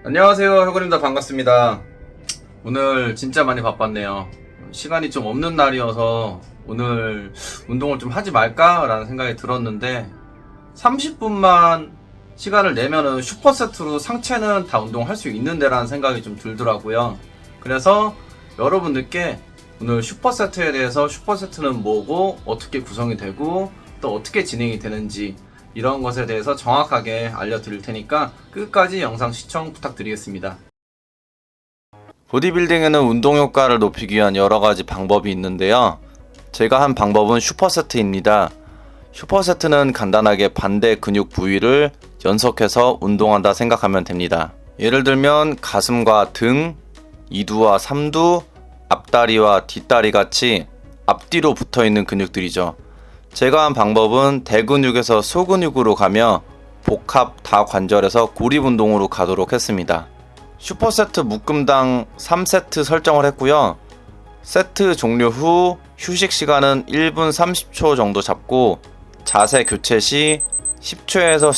안녕하세요, 혁근입니다. 반갑습니다. 오늘 진짜 많이 바빴네요. 시간이 좀 없는 날이어서 오늘 운동을 좀 하지 말까라는 생각이 들었는데 30분만 시간을 내면은 슈퍼세트로 상체는 다 운동할 수 있는데라는 생각이 좀 들더라고요. 그래서 여러분들께 오늘 슈퍼세트에 대해서 슈퍼세트는 뭐고 어떻게 구성이 되고 또 어떻게 진행이 되는지 이런 것에 대해서 정확하게 알려드릴 테니까 끝까지 영상 시청 부탁드리겠습니다. 보디빌딩에는 운동 효과를 높이기 위한 여러가지 방법이 있는데요. 제가 한 방법은 슈퍼세트입니다. 슈퍼세트는 간단하게 반대 근육 부위를 연속해서 운동한다 생각하면 됩니다. 예를 들면 가슴과 등, 이두와 삼두, 앞다리와 뒷다리 같이 앞뒤로 붙어있는 근육들이죠. 제가 한 방법은 대근육에서 소근육으로 가며 복합 다관절에서 고립 운동으로 가도록 했습니다. 슈퍼세트 묶음당 3세트 설정을 했고요. 세트 종료 후 휴식 시간은 1분 30초 정도 잡고 자세 교체 시 10초에서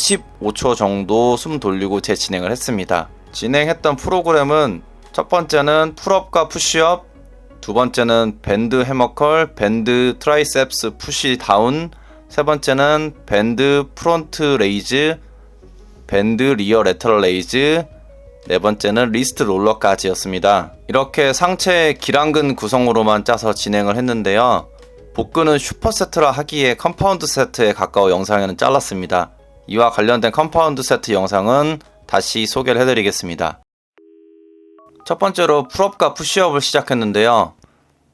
15초 정도 숨 돌리고 재진행을 했습니다. 진행했던 프로그램은 첫 번째는 풀업과 푸시업, 두 번째는 밴드 해머컬, 밴드 트라이셉스 푸시 다운, 세 번째는 밴드 프론트 레이즈, 밴드 리어 레터럴 레이즈, 네 번째는 리스트 롤러까지였습니다. 이렇게 상체 기랑근 구성으로만 짜서 진행을 했는데요. 복근은 슈퍼세트라 하기에 컴파운드 세트에 가까워 영상에는 잘랐습니다. 이와 관련된 컴파운드 세트 영상은 다시 소개를 해드리겠습니다. 첫 번째로 풀업과 푸시업을 시작했는데요.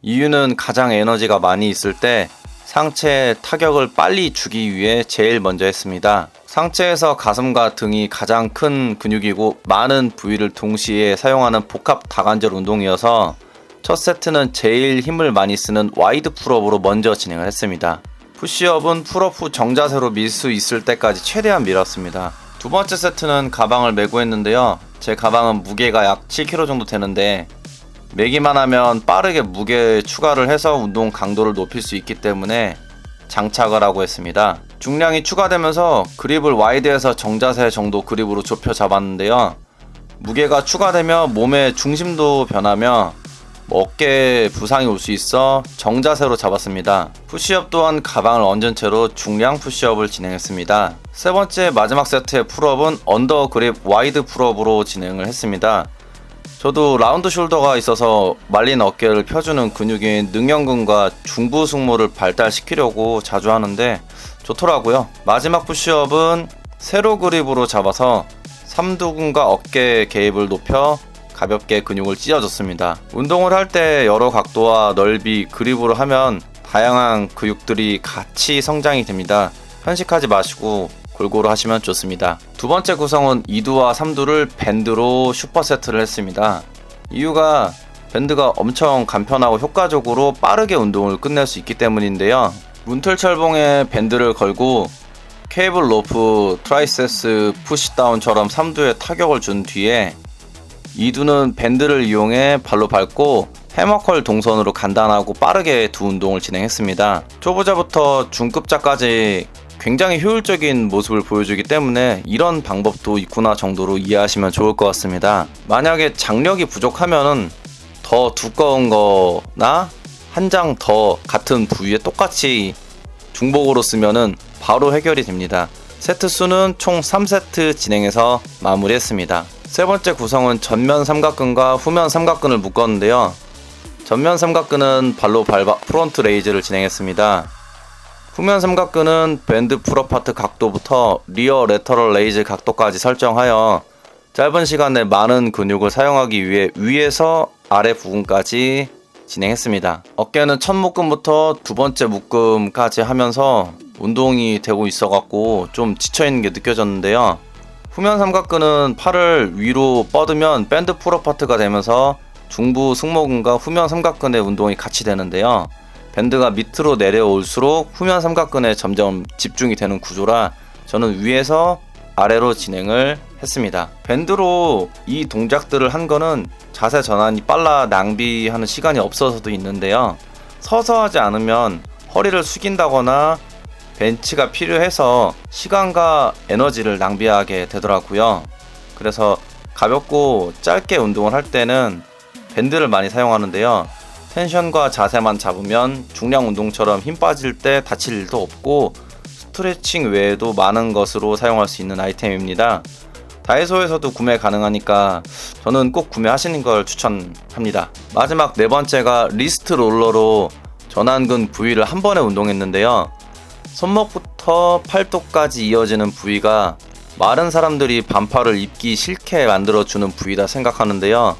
이유는 가장 에너지가 많이 있을 때 상체에 타격을 빨리 주기 위해 제일 먼저 했습니다. 상체에서 가슴과 등이 가장 큰 근육이고 많은 부위를 동시에 사용하는 복합 다관절 운동이어서 첫 세트는 제일 힘을 많이 쓰는 와이드 풀업으로 먼저 진행을 했습니다. 푸시업은 풀업 후 정자세로 밀 수 있을 때까지 최대한 밀었습니다. 두 번째 세트는 가방을 메고 했는데요. 제 가방은 무게가 약 7kg 정도 되는데 메기만 하면 빠르게 무게 추가를 해서 운동 강도를 높일 수 있기 때문에 장착을 하고 했습니다. 중량이 추가되면서 그립을 와이드에서 정자세 정도 그립으로 좁혀 잡았는데요. 무게가 추가되며 몸의 중심도 변하며 어깨에 부상이 올 수 있어 정자세로 잡았습니다. 푸시업 또한 가방을 얹은 채로 중량 푸시업을 진행했습니다. 세 번째 마지막 세트의 풀업은 언더 그립 와이드 풀업으로 진행을 했습니다. 저도 라운드 숄더가 있어서 말린 어깨를 펴주는 근육인 능형근과 중부 승모를 발달시키려고 자주 하는데 좋더라고요. 마지막 푸시업은 세로 그립으로 잡아서 삼두근과 어깨 개입을 높여 가볍게 근육을 찢어줬습니다. 운동을 할 때 여러 각도와 넓이 그립으로 하면 다양한 근육들이 같이 성장이 됩니다. 편식하지 마시고 골고루 하시면 좋습니다. 두 번째 구성은 이두와 삼두를 밴드로 슈퍼세트를 했습니다. 이유가 밴드가 엄청 간편하고 효과적으로 빠르게 운동을 끝낼 수 있기 때문인데요. 문틀철봉에 밴드를 걸고 케이블 로프 트라이세스 푸시다운처럼 삼두에 타격을 준 뒤에 이두는 밴드를 이용해 발로 밟고 해머컬 동선으로 간단하고 빠르게 두 운동을 진행했습니다. 초보자부터 중급자까지 굉장히 효율적인 모습을 보여주기 때문에 이런 방법도 있구나 정도로 이해하시면 좋을 것 같습니다. 만약에 장력이 부족하면은 더 두꺼운 거나 한 장 더 같은 부위에 똑같이 중복으로 쓰면은 바로 해결이 됩니다. 세트 수는 총 3세트 진행해서 마무리했습니다. 세 번째 구성은 전면 삼각근과 후면 삼각근을 묶었는데요. 전면 삼각근은 발로 밟아 프론트 레이즈를 진행했습니다. 후면 삼각근은 밴드 풀업 파트 각도부터 리어 레터럴 레이즈 각도까지 설정하여 짧은 시간에 많은 근육을 사용하기 위해 위에서 아래 부분까지 진행했습니다. 어깨는 첫 묶음부터 두 번째 묶음까지 하면서 운동이 되고 있어갖고 좀 지쳐있는 게 느껴졌는데요. 후면 삼각근은 팔을 위로 뻗으면 밴드 풀업 파트가 되면서 중부 승모근과 후면 삼각근의 운동이 같이 되는데요. 밴드가 밑으로 내려올수록 후면 삼각근에 점점 집중이 되는 구조라 저는 위에서 아래로 진행을 했습니다. 밴드로 이 동작들을 한 거는 자세 전환이 빨라 낭비하는 시간이 없어서도 있는데요. 서서 하지 않으면 허리를 숙인다거나 벤치가 필요해서 시간과 에너지를 낭비하게 되더라고요. 그래서 가볍고 짧게 운동을 할 때는 밴드를 많이 사용하는데요. 텐션과 자세만 잡으면 중량 운동처럼 힘 빠질 때 다칠 일도 없고 스트레칭 외에도 많은 것으로 사용할 수 있는 아이템입니다. 다이소에서도 구매 가능하니까 저는 꼭 구매하시는 걸 추천합니다. 마지막 네 번째가 리스트 롤러로 전완근 부위를 한 번에 운동했는데요. 손목부터 팔뚝까지 이어지는 부위가 마른 사람들이 반팔을 입기 싫게 만들어주는 부위다 생각하는데요.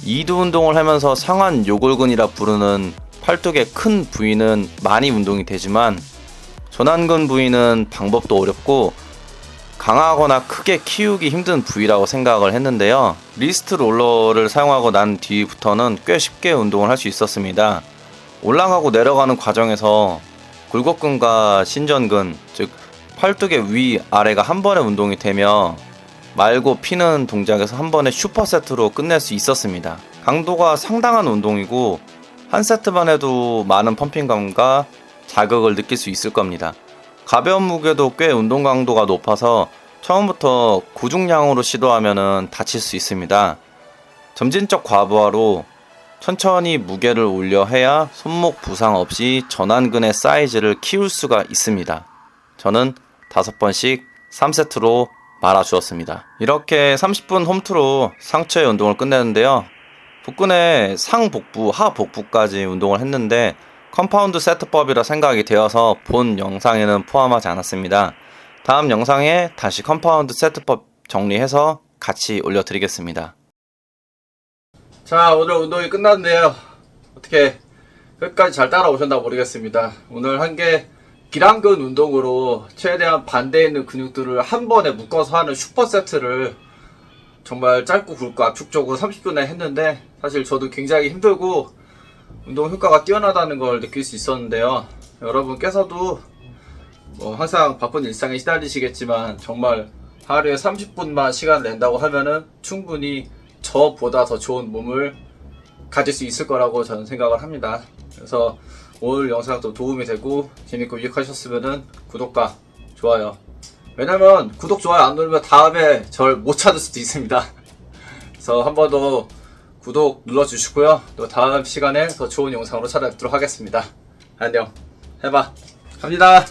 이두 운동을 하면서 상완 요골근이라 부르는 팔뚝의 큰 부위는 많이 운동이 되지만 전완근 부위는 방법도 어렵고 강하거나 크게 키우기 힘든 부위라고 생각을 했는데요. 리스트 롤러를 사용하고 난 뒤부터는 꽤 쉽게 운동을 할 수 있었습니다. 올라가고 내려가는 과정에서 굴곡근과 신전근, 즉 팔뚝의 위, 아래가 한 번에 운동이 되며 말고 피는 동작에서 한 번에 슈퍼세트로 끝낼 수 있었습니다. 강도가 상당한 운동이고 한 세트만 해도 많은 펌핑감과 자극을 느낄 수 있을 겁니다. 가벼운 무게도 꽤 운동 강도가 높아서 처음부터 고중량으로 시도하면 다칠 수 있습니다. 점진적 과부하로 천천히 무게를 올려 해야 손목 부상 없이 전완근의 사이즈를 키울 수가 있습니다. 저는 5번씩 3세트로 말아주었습니다. 이렇게 30분 홈트로 상체 운동을 끝내는데요. 복근의 상복부, 하복부까지 운동을 했는데 컴파운드 세트법이라 생각이 되어서 본 영상에는 포함하지 않았습니다. 다음 영상에 다시 컴파운드 세트법 정리해서 같이 올려드리겠습니다. 자, 오늘 운동이 끝났는데요. 어떻게 끝까지 잘 따라오셨나 모르겠습니다. 오늘 한 게 기랑근 운동으로 최대한 반대에 있는 근육들을 한 번에 묶어서 하는 슈퍼세트를 정말 짧고 굵고 압축적으로 30분에 했는데 사실 저도 굉장히 힘들고 운동 효과가 뛰어나다는 걸 느낄 수 있었는데요. 여러분께서도 항상 바쁜 일상에 시달리시겠지만 정말 하루에 30분만 시간 낸다고 하면은 충분히 저보다 더 좋은 몸을 가질 수 있을 거라고 저는 생각을 합니다. 그래서 오늘 영상도 도움이 되고 재밌고 유익하셨으면은 구독과 좋아요. 왜냐면 구독, 좋아요 안 누르면 다음에 절 못 찾을 수도 있습니다. 그래서 한 번 더 구독 눌러주시고요. 또 다음 시간에 더 좋은 영상으로 찾아뵙도록 하겠습니다. 안녕. 해봐. 갑니다.